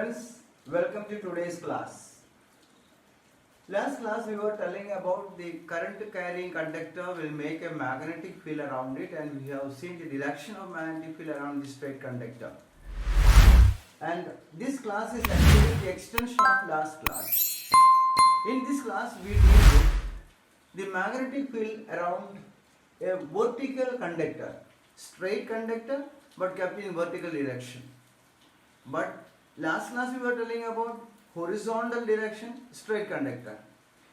Friends, welcome to today's class. Last class we were telling about the current carrying conductor will make a magnetic field around it, and we have seen the direction of magnetic field around the straight conductor. And this class is actually the extension of last class. In this class we deal with the magnetic field around a vertical conductor, straight conductor but kept in vertical direction. But last class we were telling about horizontal direction, straight conductor.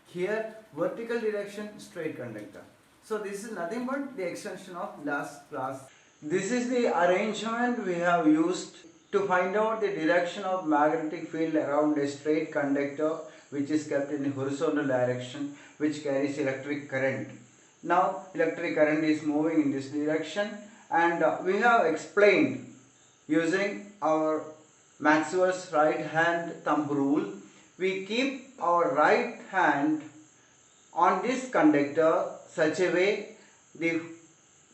Here vertical direction, straight conductor. So this is nothing but the extension of last class. This is the arrangement we have used to find out the direction of magnetic field around a straight conductor which is kept in horizontal direction, which carries electric current. Now electric current is moving in this direction, and we have explained using our Maxwell's right hand thumb rule. We keep our right hand on this conductor such a way the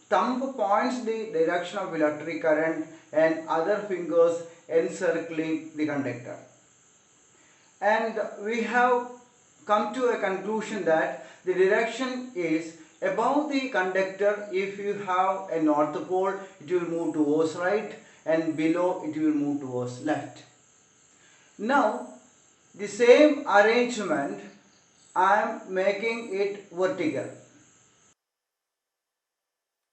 thumb points the direction of electric current and other fingers encircling the conductor. And we have come to a conclusion that the direction is above the conductor. If you have a north pole, it will move towards right, and below it will move towards left. Now the same arrangement I am making it vertical.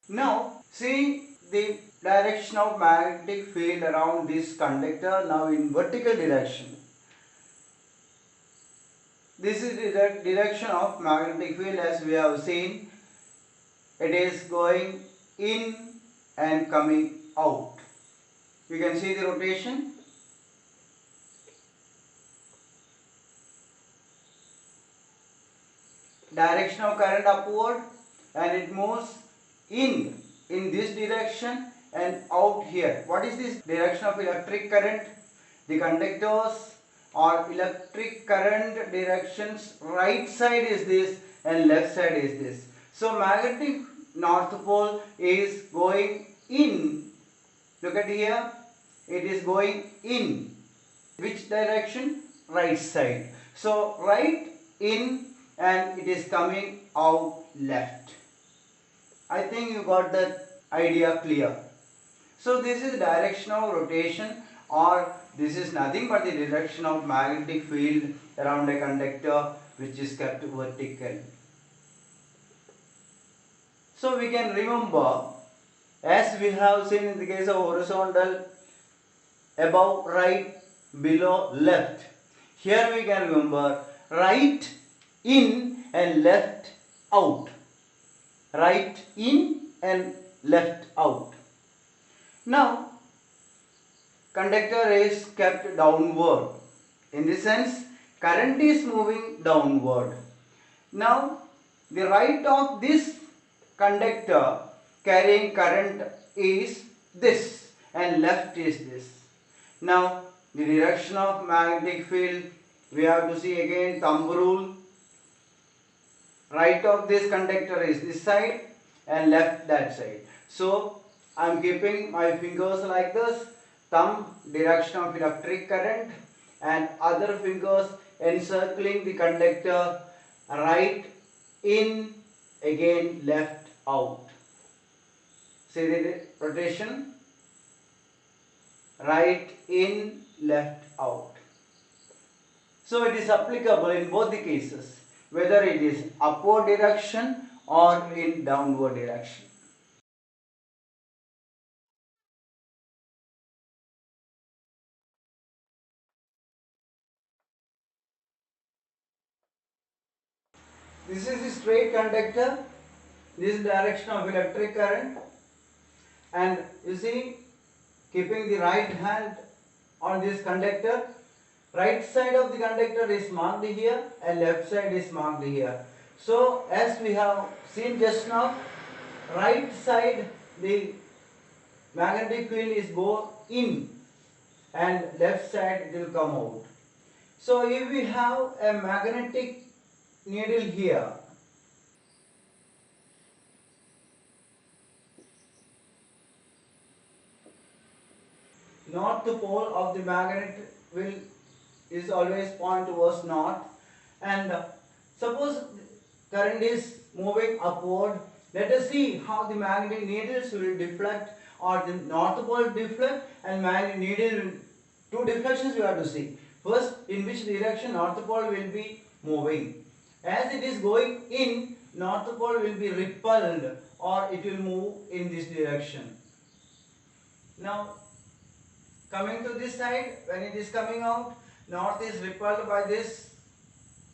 Now see the direction of magnetic field around this conductor now in vertical direction. This is the direction of magnetic field, as we have seen. It is going in and coming out. You can see the rotation. Direction of current upward, and it moves in this direction and out here. What is this direction of electric current? The conductors or electric current directions, right side is this and left side is this. So magnetic north pole is going in. Look at here, it is going in. Which direction? Right side. So right in and it is coming out left. I think you got that idea clear. So this is direction of rotation, or this is nothing but the direction of magnetic field around a conductor which is kept vertical. So we can remember, as we have seen in the case of horizontal, above right, below left. Here we can remember right in and left out. Right in and left out. Now conductor is kept downward. In this sense, current is moving downward. Now the right of this conductor carrying current is this and left is this. Now the direction of magnetic field, we have to see again thumb rule. Right of this conductor is this side and left that side. So I am keeping my fingers like this, thumb direction of electric current and other fingers encircling the conductor, right in, again left out. See the rotation, right in, left out. So it is applicable in both the cases, whether it is upward direction or in downward direction. This is the straight conductor. This is direction of electric current, and you see, keeping the right hand on this conductor, right side of the conductor is marked here and left side is marked here. So as we have seen just now, right side the magnetic field is go in and left side it will come out. So if we have a magnetic needle here, north pole of the magnet will is always point towards north, and suppose current is moving upward. Let us see how the magnetic needles will deflect, or the north pole deflect and magnetic needle. Two deflections we have to see. First, in which direction north pole will be moving. As it is going in, north pole will be repelled, or it will move in this direction. Now, coming to this side, when it is coming out, north is repelled by this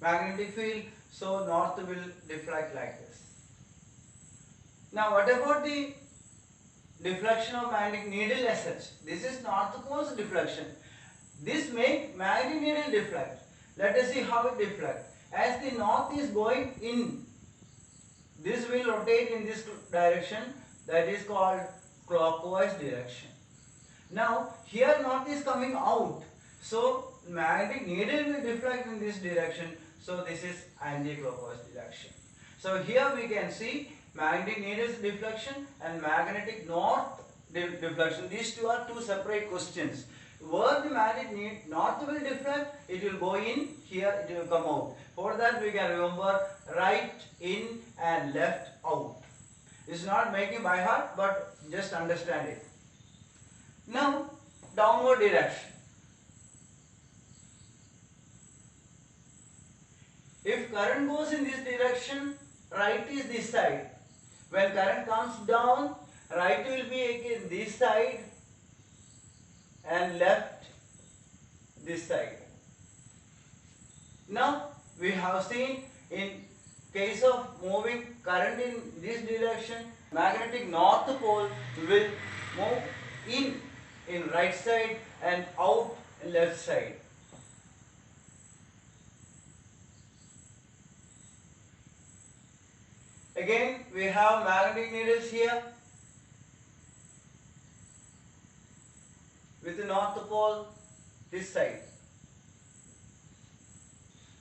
magnetic field, so north will deflect like this. Now, what about the deflection of magnetic needle as such? This is north pole's deflection. This makes magnetic needle deflect. Let us see how it deflects. As the north is going in, this will rotate in this direction, that is called clockwise direction. Now, here north is coming out, so magnetic needle will deflect in this direction, so this is anti-clockwise direction. So here we can see magnetic needle's deflection and magnetic north deflection. These two are two separate questions. Where the magnetic north will deflect, it will go in, here it will come out. For that we can remember right in and left out. It's not making by heart, but just understand it. Now, downward direction. If current goes in this direction, right is this side. When current comes down, right will be again this side and left this side. Now, we have seen in case of moving current in this direction, magnetic north pole will move in right side and out left side. Again, we have magnetic needles here with the north pole this side.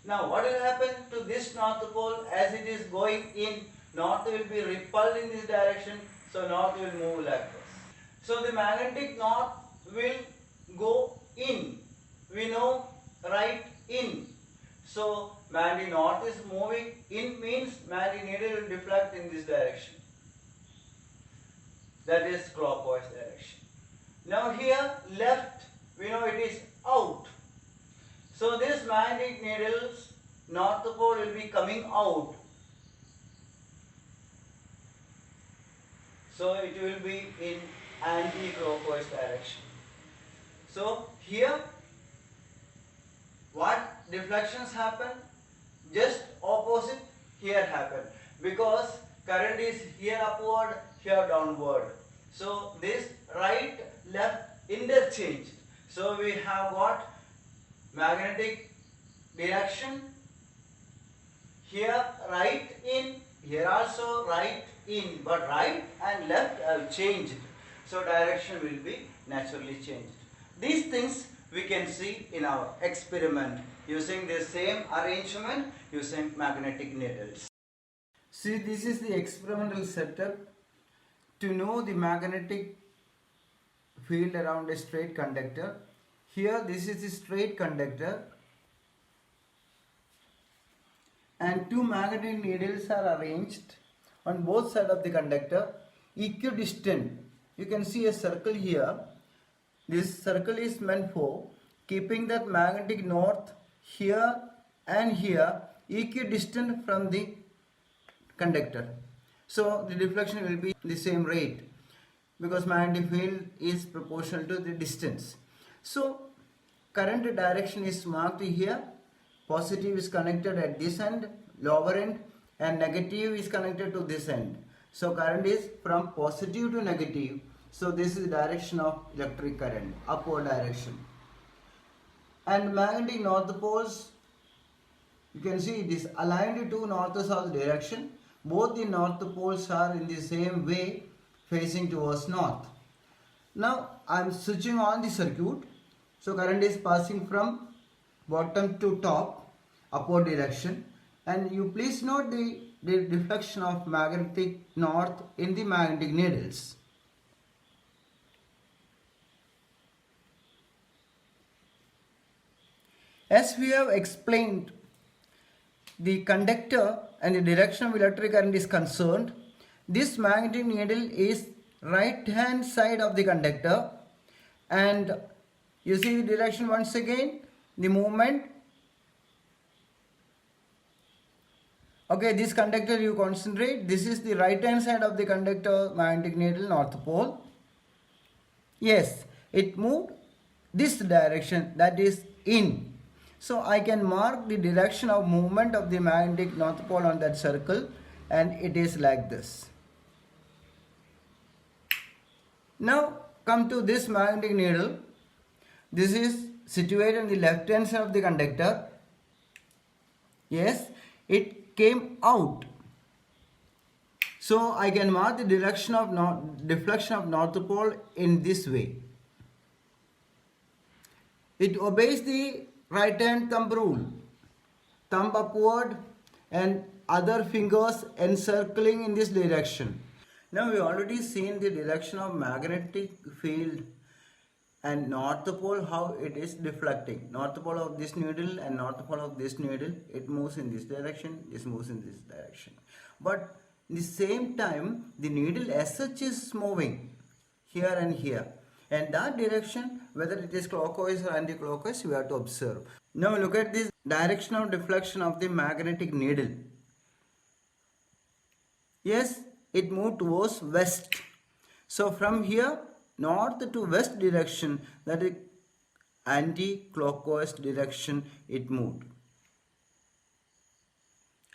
Now, what will happen to this north pole? As it is going in, north will be repelled in this direction, so north will move like this. So the magnetic north will go in. We know right in. So magnetic north is moving in, means magnetic needle will deflect in this direction. That is clockwise direction. Now here left, we know it is out. So this magnetic needle's north pole will be coming out. So it will be in anti-clockwise direction. So here what deflections happen? Just opposite here happen, because current is here upward, here downward. So this right left interchanged. So we have got magnetic direction, here right in, here also right in, but right and left have changed. So direction will be naturally changed. These things we can see in our experiment using the same arrangement using magnetic needles. See, this is the experimental setup to know the magnetic field around a straight conductor. Here this is the straight conductor and two magnetic needles are arranged on both sides of the conductor equidistant. You can see a circle here. This circle is meant for keeping that magnetic north here and here equidistant from the conductor. So the deflection will be the same rate because magnetic field is proportional to the distance. So current direction is marked here. Positive is connected at this end, lower end, and negative is connected to this end. So current is from positive to negative. So this is the direction of electric current, upward direction. And magnetic north poles, you can see it is aligned to north-south direction. Both the north poles are in the same way facing towards north. Now I am switching on the circuit. So current is passing from bottom to top, upward direction. And you please note the deflection of magnetic north in the magnetic needles. As we have explained, the conductor and the direction of electric current is concerned, this magnetic needle is right hand side of the conductor, and you see the direction once again, the movement. Okay, this conductor you concentrate, this is the right hand side of the conductor magnetic needle, north pole. Yes, it moved this direction, that is in. So I can mark the direction of movement of the magnetic north pole on that circle, and it is like this. Now come to this magnetic needle. This is situated on the left hand side of the conductor. Yes, it came out. So I can mark the direction of deflection of north pole in this way. It obeys the right hand thumb rule. Thumb upward and other fingers encircling in this direction. Now we already seen the direction of magnetic field and north pole, how it is deflecting. North pole of this needle and north pole of this needle, it moves in this direction, this moves in this direction. But at the same time, the needle as such is moving here and here. And that direction, whether it is clockwise or anti-clockwise, we have to observe. Now look at this direction of deflection of the magnetic needle. Yes, it moved towards west. So from here, north to west direction, that is anti-clockwise direction, it moved.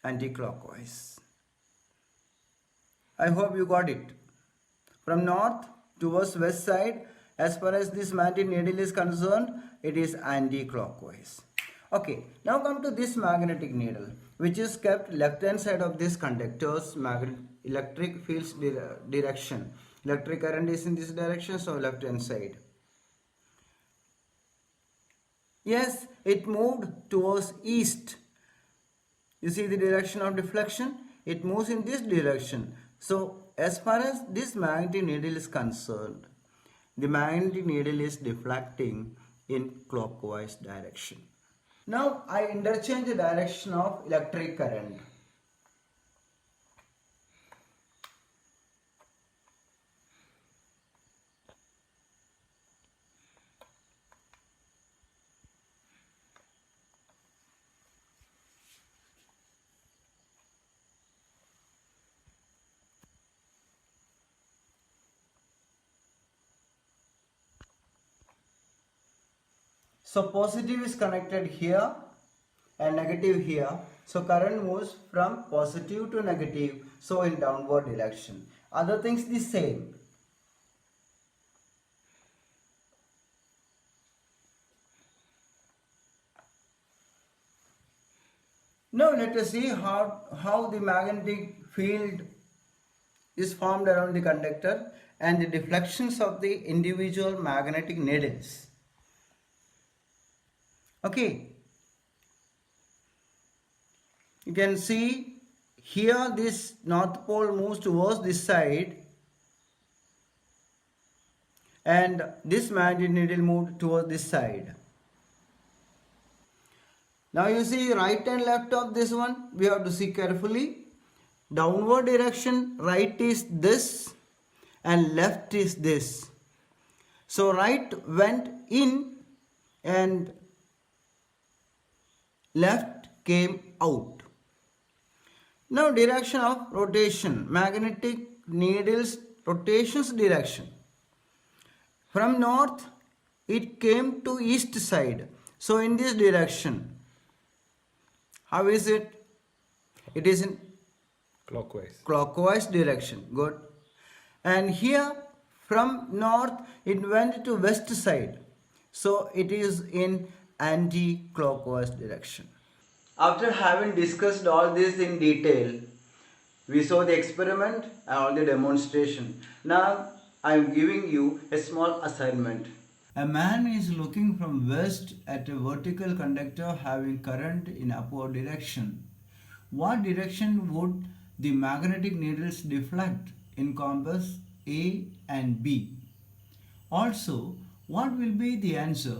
Anti-clockwise. I hope you got it. From north towards west side, as far as this magnetic needle is concerned, it is anti-clockwise. Okay, now come to this magnetic needle, which is kept left hand side of this conductor's electric field's direction. Electric current is in this direction, so left hand side. Yes, it moved towards east. You see the direction of deflection? It moves in this direction. So as far as this magnetic needle is concerned, the magnetic needle is deflecting in clockwise direction. Now I interchange the direction of electric current. So positive is connected here and negative here. So current moves from positive to negative, so in downward direction. Other things the same. Now let us see how the magnetic field is formed around the conductor and the deflections of the individual magnetic needles. Okay, you can see here this north pole moves towards this side and this magnetic needle moved towards this side. Now you see right and left of this one, we have to see carefully. Downward direction, right is this and left is this. So right went in and left came out. Now direction of rotation, magnetic needle's rotation's direction. From north it came to east side. So in this direction, how is it? It is in clockwise direction. Good. And here from north it went to west side. So it is in anti-clockwise direction. After having discussed all this in detail, we saw the experiment and all the demonstration. Now I am giving you a small assignment. A man is looking from west at a vertical conductor having current in upward direction. What direction would the magnetic needles deflect in compass A and B? Also, what will be the answer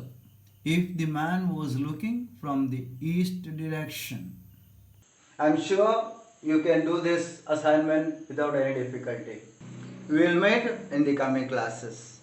if the man was looking from the east direction. I'm sure you can do this assignment without any difficulty. We will meet in the coming classes.